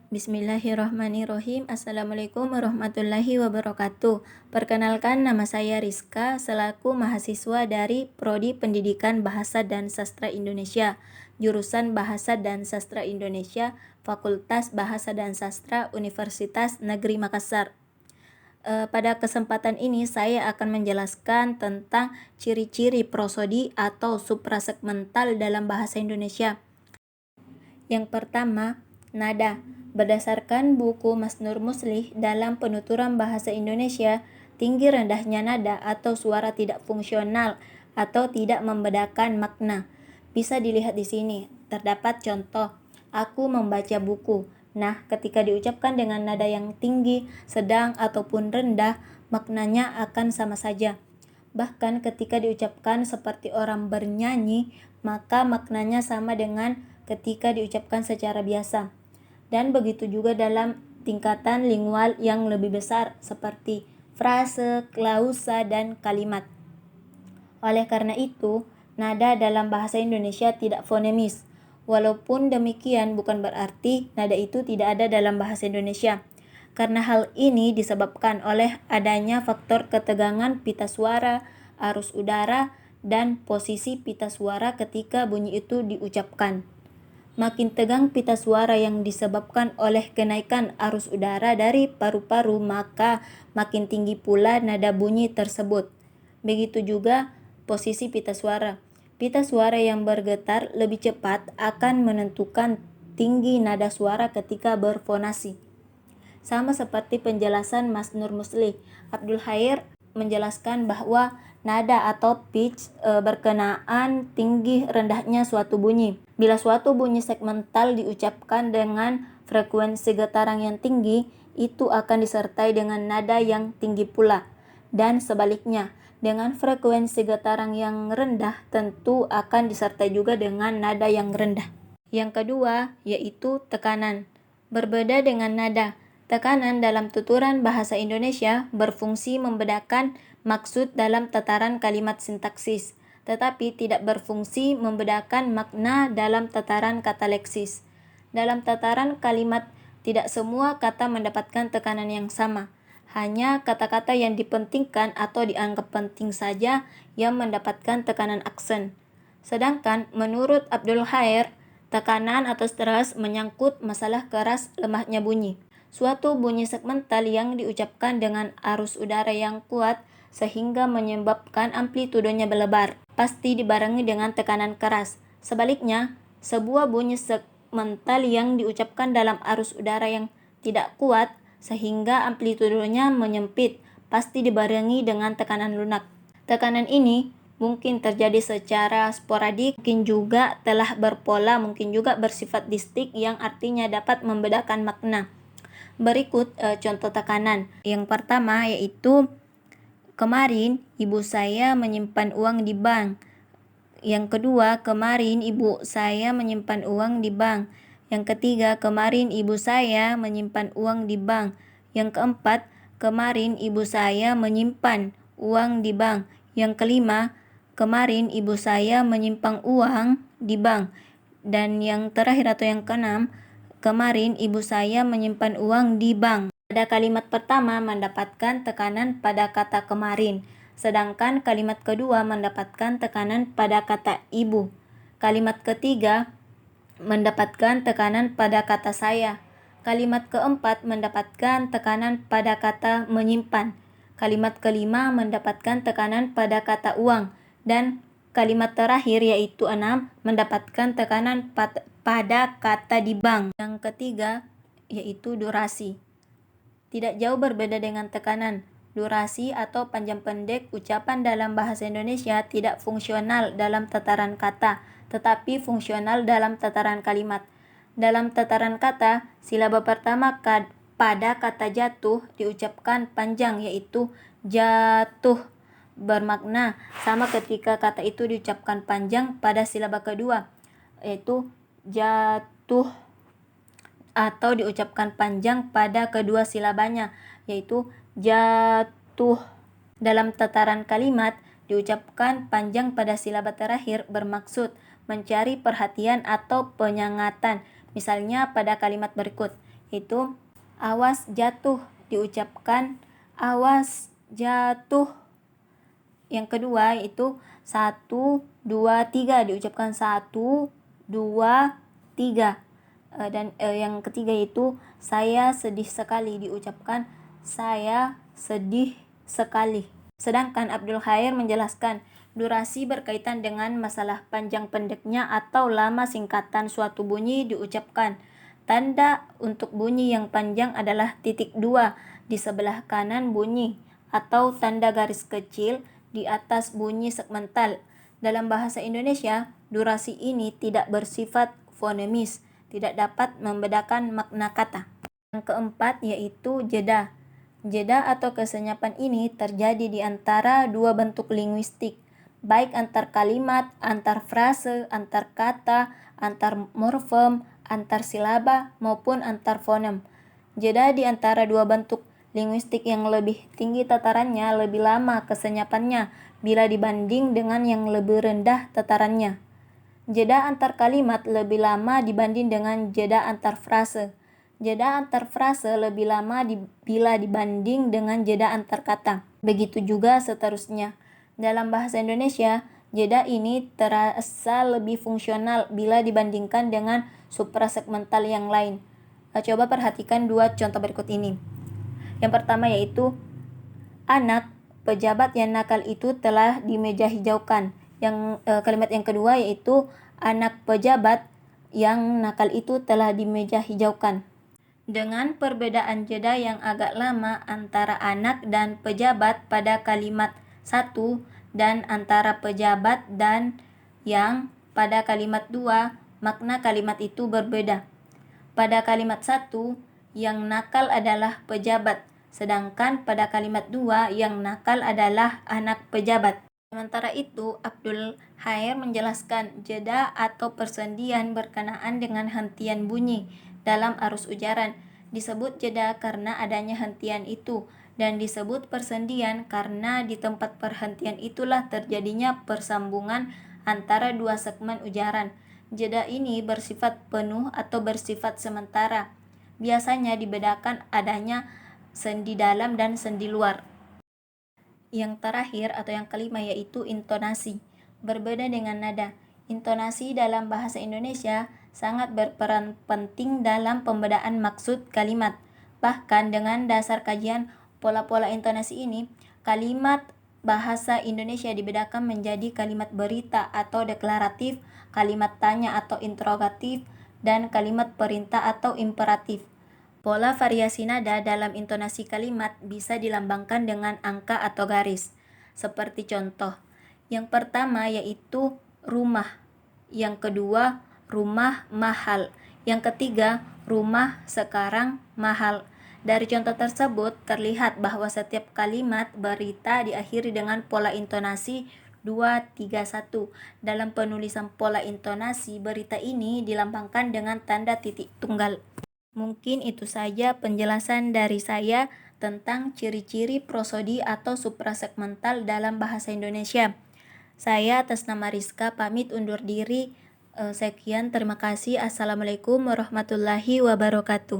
Bismillahirrahmanirrahim. Assalamualaikum warahmatullahi wabarakatuh. Perkenalkan, nama saya Rizka selaku mahasiswa dari Prodi Pendidikan Bahasa dan Sastra Indonesia, jurusan Bahasa dan Sastra Indonesia, Fakultas Bahasa dan Sastra Universitas Negeri Makassar. Pada kesempatan ini saya akan menjelaskan tentang ciri-ciri prosodi atau suprasegmental dalam bahasa Indonesia. Yang pertama, nada. Berdasarkan buku Mas Nur Muslih dalam penuturan bahasa Indonesia, tinggi rendahnya nada atau suara tidak fungsional atau tidak membedakan makna. Bisa dilihat di sini, terdapat contoh, aku membaca buku. Nah, ketika diucapkan dengan nada yang tinggi, sedang, ataupun rendah, maknanya akan sama saja. Bahkan ketika diucapkan seperti orang bernyanyi, maka maknanya sama dengan ketika diucapkan secara biasa. Dan begitu juga dalam tingkatan lingual yang lebih besar seperti frase, klausa, dan kalimat. Oleh karena itu, nada dalam bahasa Indonesia tidak fonemis. Walaupun demikian bukan berarti nada itu tidak ada dalam bahasa Indonesia. Karena hal ini disebabkan oleh adanya faktor ketegangan pita suara, arus udara, dan posisi pita suara ketika bunyi itu diucapkan. Makin tegang pita suara yang disebabkan oleh kenaikan arus udara dari paru-paru, maka makin tinggi pula nada bunyi tersebut. Begitu juga posisi pita suara. Pita suara yang bergetar lebih cepat akan menentukan tinggi nada suara ketika berfonasi. Sama seperti penjelasan Mas Nur Muslih, Abdul Khair menjelaskan bahwa nada atau pitch berkenaan tinggi rendahnya suatu bunyi. Bila suatu bunyi segmental diucapkan dengan frekuensi getaran yang tinggi, itu akan disertai dengan nada yang tinggi pula. Dan sebaliknya, dengan frekuensi getaran yang rendah tentu akan disertai juga dengan nada yang rendah. Yang kedua, yaitu tekanan. Berbeda dengan nada, tekanan dalam tuturan bahasa Indonesia berfungsi membedakan maksud dalam tataran kalimat sintaksis, tetapi tidak berfungsi membedakan makna dalam tataran kata leksis. Dalam tataran kalimat, tidak semua kata mendapatkan tekanan yang sama. Hanya kata-kata yang dipentingkan atau dianggap penting saja yang mendapatkan tekanan aksen. Sedangkan menurut Abdul Khair, tekanan atau stres menyangkut masalah keras lemahnya bunyi. Suatu bunyi segmental yang diucapkan dengan arus udara yang kuat sehingga menyebabkan amplitudenya berlebar, pasti dibarengi dengan tekanan keras. Sebaliknya, sebuah bunyi segmental yang diucapkan dalam arus udara yang tidak kuat sehingga amplitudenya menyempit, pasti dibarengi dengan tekanan lunak. Tekanan ini mungkin terjadi secara sporadik, mungkin juga telah berpola, mungkin juga bersifat distik yang artinya dapat membedakan makna. Berikut contoh tekanan. Yang pertama yaitu kemarin ibu saya menyimpan uang di bank. Yang kedua, kemarin ibu saya menyimpan uang di bank. Yang ketiga, kemarin ibu saya menyimpan uang di bank. Yang keempat, kemarin ibu saya menyimpan uang di bank. Yang kelima, kemarin ibu saya menyimpan uang di bank. Dan yang terakhir atau yang keenam, kemarin ibu saya menyimpan uang di bank. Pada kalimat pertama mendapatkan tekanan pada kata kemarin, sedangkan kalimat kedua mendapatkan tekanan pada kata ibu. Kalimat ketiga mendapatkan tekanan pada kata saya. Kalimat keempat mendapatkan tekanan pada kata menyimpan. Kalimat kelima mendapatkan tekanan pada kata uang. Dan kalimat terakhir yaitu 6 mendapatkan tekanan pada kata di bank. Yang ketiga yaitu durasi. Tidak jauh berbeda dengan tekanan. Durasi atau panjang pendek ucapan dalam bahasa Indonesia tidak fungsional dalam tataran kata, tetapi fungsional dalam tataran kalimat. Dalam tataran kata, silaba pertama pada kata jatuh diucapkan panjang yaitu jatuh. Bermakna sama ketika kata itu diucapkan panjang pada silaba kedua yaitu jatuh, atau diucapkan panjang pada kedua silabanya yaitu jatuh. Dalam tataran kalimat diucapkan panjang pada silaba terakhir bermaksud mencari perhatian atau penyengatan. Misalnya pada kalimat berikut, Itu awas jatuh diucapkan awas jatuh. Yang kedua itu 1, 2, 3 diucapkan 1, 2, 3. Dan yang ketiga itu saya sedih sekali diucapkan saya sedih sekali. Sedangkan Abdul Khair menjelaskan durasi berkaitan dengan masalah panjang pendeknya atau lama singkatan suatu bunyi diucapkan. Tanda untuk bunyi yang panjang adalah titik 2 di sebelah kanan bunyi atau tanda garis kecil di atas bunyi segmental. Dalam bahasa Indonesia, durasi ini tidak bersifat fonemis, tidak dapat membedakan makna kata. Yang keempat yaitu jeda. Jeda atau kesenyapan ini terjadi di antara dua bentuk linguistik, baik antar kalimat, antar frase, antar kata, antar morfem, antar silaba, maupun antar fonem. Jeda di antara dua bentuk linguistik yang lebih tinggi tatarannya lebih lama kesenyapannya bila dibanding dengan yang lebih rendah tatarannya. Jeda antar kalimat lebih lama dibanding dengan jeda antar frase. Jeda antar frase lebih lama bila dibanding dengan jeda antar kata. Begitu juga seterusnya. Dalam bahasa Indonesia, jeda ini terasa lebih fungsional bila dibandingkan dengan suprasegmental yang lain. Coba perhatikan dua contoh berikut ini. Yang pertama yaitu anak pejabat yang nakal itu telah dimeja hijaukan. Kalimat yang kedua yaitu anak pejabat yang nakal itu telah dimeja hijaukan. Dengan perbedaan jeda yang agak lama antara anak dan pejabat pada kalimat 1 dan antara pejabat dan yang pada kalimat 2, makna kalimat itu berbeda. Pada kalimat 1, yang nakal adalah pejabat, sedangkan pada kalimat 2, yang nakal adalah anak pejabat. Sementara itu, Abdul Khair menjelaskan jeda atau persendian berkenaan dengan hentian bunyi dalam arus ujaran. Disebut jeda karena adanya hentian itu, dan disebut persendian karena di tempat perhentian itulah terjadinya persambungan antara dua segmen ujaran. Jeda ini bersifat penuh atau bersifat sementara. Biasanya dibedakan adanya sendi dalam dan sendi luar. Yang terakhir atau yang kelima yaitu intonasi. Berbeda dengan nada, intonasi dalam bahasa Indonesia sangat berperan penting dalam pembedaan maksud kalimat. Bahkan dengan dasar kajian pola-pola intonasi ini, kalimat bahasa Indonesia dibedakan menjadi kalimat berita atau deklaratif, kalimat tanya atau interrogatif, dan kalimat perintah atau imperatif. Pola variasi nada dalam intonasi kalimat bisa dilambangkan dengan angka atau garis. Seperti contoh, yang pertama yaitu rumah, yang kedua rumah mahal, yang ketiga rumah sekarang mahal. Dari contoh tersebut terlihat bahwa setiap kalimat berita diakhiri dengan pola intonasi 2, 3, 1. Dalam penulisan pola intonasi berita ini dilambangkan dengan tanda titik tunggal. Mungkin itu saja penjelasan dari saya tentang ciri-ciri prosodi atau suprasegmental dalam bahasa Indonesia. Saya atas nama Rizka pamit undur diri. Sekian, terima kasih. Assalamualaikum warahmatullahi wabarakatuh.